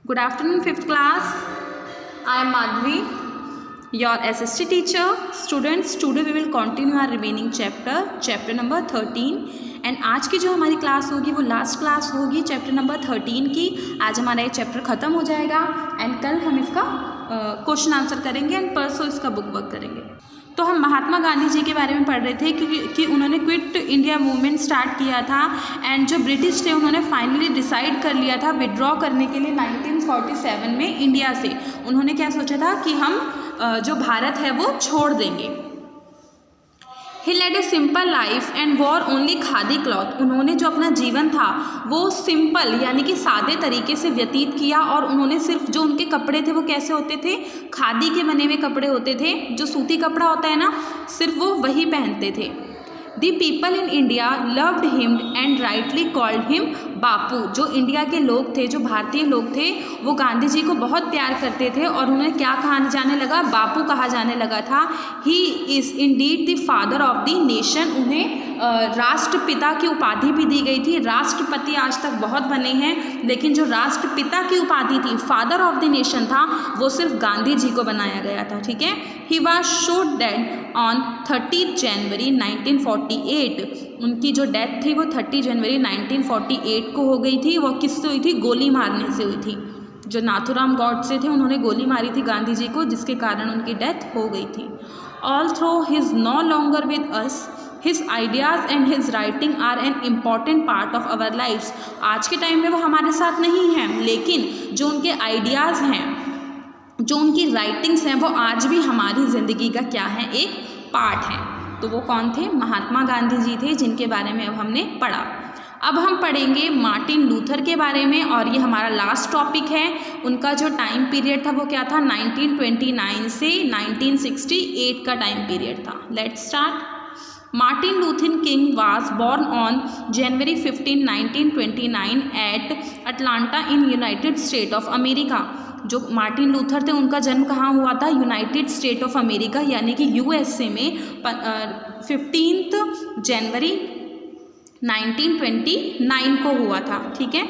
Good afternoon, 5th class. I am Madhvi, your SST teacher. Students, today we will continue our remaining chapter number 13. And आज की जो हमारी class होगी वो last class होगी chapter number 13 की. आज हमारा ये चैप्टर ख़त्म हो जाएगा एंड कल हम इसका क्वेश्चन आंसर करेंगे एंड परसों इसका बुक वर्क करेंगे. तो हम महात्मा गांधी जी के बारे में पढ़ रहे थे कि उन्होंने क्विट इंडिया मूवमेंट स्टार्ट किया था एंड जो ब्रिटिश थे उन्होंने फाइनली डिसाइड कर लिया था विड्रॉ करने के लिए 1947 में इंडिया से. उन्होंने क्या सोचा था कि हम जो भारत है वो छोड़ देंगे. He led a simple life and wore only khadi cloth. उन्होंने जो अपना जीवन था वो सिंपल यानी कि सादे तरीके से व्यतीत किया और उन्होंने सिर्फ जो उनके कपड़े थे वो कैसे होते थे, खादी के बने हुए कपड़े होते थे. जो सूती कपड़ा होता है ना, सिर्फ वो वही पहनते थे. The people in India loved him and rightly called him Bapu. जो इंडिया के लोग थे, जो भारतीय लोग थे, वो गांधी जी को बहुत प्यार करते थे और उन्हें क्या कहा जाने लगा, बापू कहा जाने लगा था. He is Indeed the father of the nation. उन्हें राष्ट्रपिता की उपाधि भी दी गई थी. राष्ट्रपति आज तक बहुत बने हैं, लेकिन जो राष्ट्रपिता की उपाधि थी, फादर ऑफ द नेशन था, वो सिर्फ गांधी जी को बनाया गया था. ठीक है. He was shot dead on 30 जनवरी 1948. उनकी जो डेथ थी वो 30 जनवरी 1948 को हो गई थी. वो किससे हुई थी? गोली मारने से हुई थी. जो नाथूराम गॉडसे थे उन्होंने गोली मारी थी गांधी जी को, जिसके कारण उनकी डेथ हो गई थी. Although he is no longer with us, his ideas and his writing are an important part of our lifes. आज के टाइम में वो हमारे साथ नहीं हैं, लेकिन जो उनके आइडियाज़ हैं, जो उनकी राइटिंग्स हैं, वो आज भी हमारी ज़िंदगी का क्या है, एक पार्ट है. तो वो कौन थे? महात्मा गांधी जी थे, जिनके बारे में अब हमने पढ़ा. अब हम पढ़ेंगे मार्टिन लूथर के बारे में और ये हमारा लास्ट टॉपिक है. उनका जो टाइम पीरियड था वो क्या था? 1929 से 1968 का टाइम पीरियड था. Let's start. Martin Luther King was born on January 15, 1929 at Atlanta in United States of America. जो मार्टिन लूथर थे उनका जन्म कहाँ हुआ था? यूनाइटेड स्टेट ऑफ अमेरिका यानी कि यूएसए में 15 जनवरी 1929 को हुआ था. ठीक है.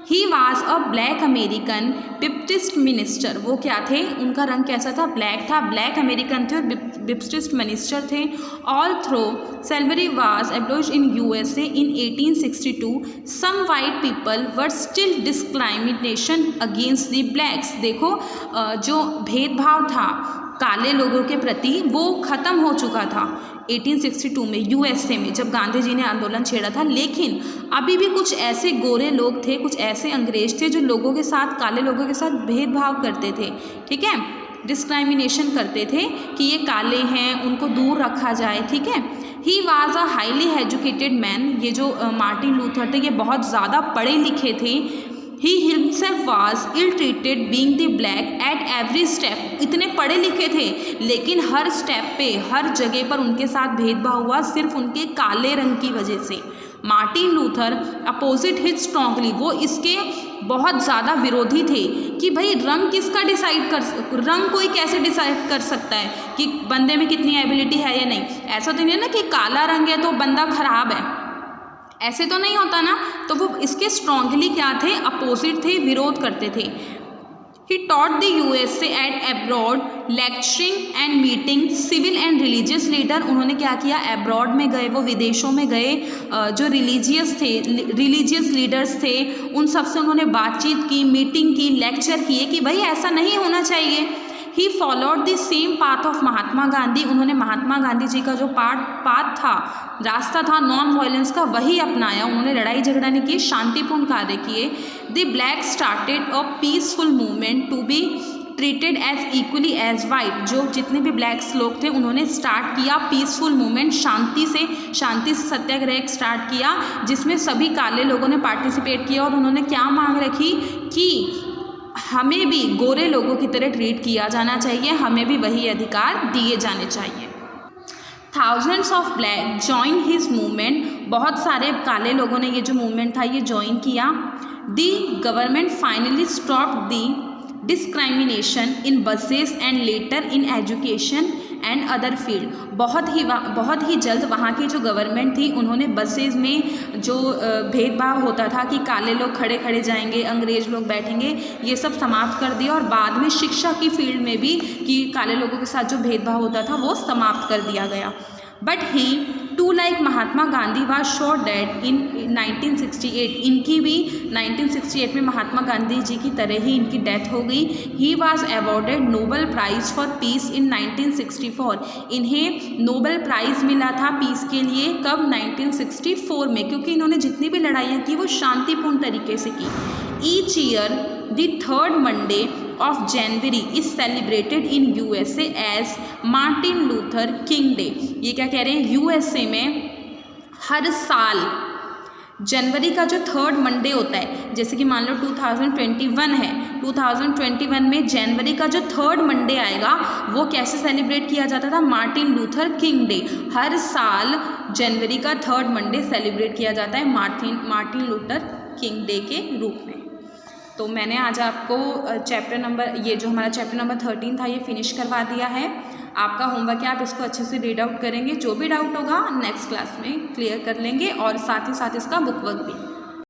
He was a black American Baptist minister. वो क्या थे? उनका रंग कैसा था? ब्लैक था. ब्लैक अमेरिकन थे और बिप्टिस्ट मिनिस्टर थे. Although slavery was abolished in USA in 1862. Some white people were still discrimination against the blacks. देखो जो भेदभाव था काले लोगों के प्रति वो ख़त्म हो चुका था 1862 में यूएसए में, जब गांधी जी ने आंदोलन छेड़ा था. लेकिन अभी भी कुछ ऐसे गोरे लोग थे, कुछ ऐसे अंग्रेज थे जो लोगों के साथ, काले लोगों के साथ भेदभाव करते थे. ठीक है. डिस्क्राइमिनेशन करते थे कि ये काले हैं, उनको दूर रखा जाए. ठीक है. He was a highly educated man. ये जो मार्टिन लूथर थे ये बहुत ज़्यादा पढ़े लिखे थे. He himself was ill treated being the black at every step. इतने पढ़े लिखे थे लेकिन हर स्टेप पे, हर जगह पर उनके साथ भेदभाव हुआ सिर्फ उनके काले रंग की वजह से. Martin Luther opposite his strongly. वो इसके बहुत ज़्यादा विरोधी थे कि भाई रंग किसका डिसाइड कर, रंग कोई कैसे डिसाइड कर सकता है कि बंदे में कितनी एबिलिटी है या नहीं. ऐसा तो नहीं है ना कि काला रंग है तो बंदा खराब है, ऐसे तो नहीं होता ना. तो वो इसके स्ट्रांगली क्या थे? अपोजिट थे, विरोध करते थे. He taught the USA at abroad lecturing and meeting civil and religious leader. उन्होंने क्या किया? एब्रॉड में गए, वो विदेशों में गए. जो रिलीजियस लीडर्स थे उन सबसे उन्होंने बातचीत की, मीटिंग की, लेक्चर किए कि भाई ऐसा नहीं होना चाहिए. He followed the same path of Mahatma Gandhi. उन्होंने महात्मा गांधी जी का जो पाथ था, रास्ता था नॉन वायलेंस का, वही अपनाया. उन्होंने लड़ाई झगड़ा नहीं की, शांतिपूर्ण कार्य किए. The black started a peaceful movement to be treated as equally as white. जो जितने भी ब्लैक्स लोग थे उन्होंने स्टार्ट किया पीसफुल मूवमेंट, शांति से सत्याग्रह स्टार्ट किया, जिसमें सभी काले लोगों ने पार्टिसिपेट किया. और उन्होंने क्या मांग रखी कि हमें भी गोरे लोगों की तरह ट्रीट किया जाना चाहिए, हमें भी वही अधिकार दिए जाने चाहिए. Thousands of black join his movement. बहुत सारे काले लोगों ने ये जो मूवमेंट था ये ज्वाइन किया. The government finally stop the discrimination in buses and later in education and other field. बहुत ही जल्द वहाँ की जो गवर्नमेंट थी उन्होंने बसेज में जो भेदभाव होता था कि काले लोग खड़े खड़े जाएंगे, अंग्रेज लोग बैठेंगे, ये सब समाप्त कर दिया। और बाद में शिक्षा की फील्ड में भी कि काले लोगों के साथ जो भेदभाव होता था वो समाप्त कर दिया गया। But he too like Mahatma Gandhi was shot dead in 1968। इनकी भी 1968 में महात्मा गांधी जी की तरह ही इनकी डेथ हो गई। He was awarded Nobel prize for peace in 1964। इन्हें नोबेल प्राइज़ मिला था पीस के लिए, कब? 1964 में, क्योंकि इन्होंने जितनी भी लड़ाइयाँ की वो शांतिपूर्ण तरीके से की। Each year the third Monday of January is celebrated in USA as Martin Luther King day. ये क्या कह रहे हैं? यूएसए में हर साल जनवरी का जो थर्ड मंडे होता है, जैसे कि मान लो 2021 है, 2021 में जनवरी का जो थर्ड मंडे आएगा वो कैसे सेलिब्रेट किया जाता था? Martin Luther King Day. हर साल जनवरी का थर्ड मंडे सेलिब्रेट किया जाता है मार्टिन लूथर किंग डे के रूप में। तो मैंने आज आपको ये जो हमारा चैप्टर नंबर 13 था ये फिनिश करवा दिया है। आपका होमवर्क है, आप इसको अच्छे से रीड आउट करेंगे, जो भी डाउट होगा नेक्स्ट क्लास में क्लियर कर लेंगे, और साथ ही साथ इसका बुक वर्क भी।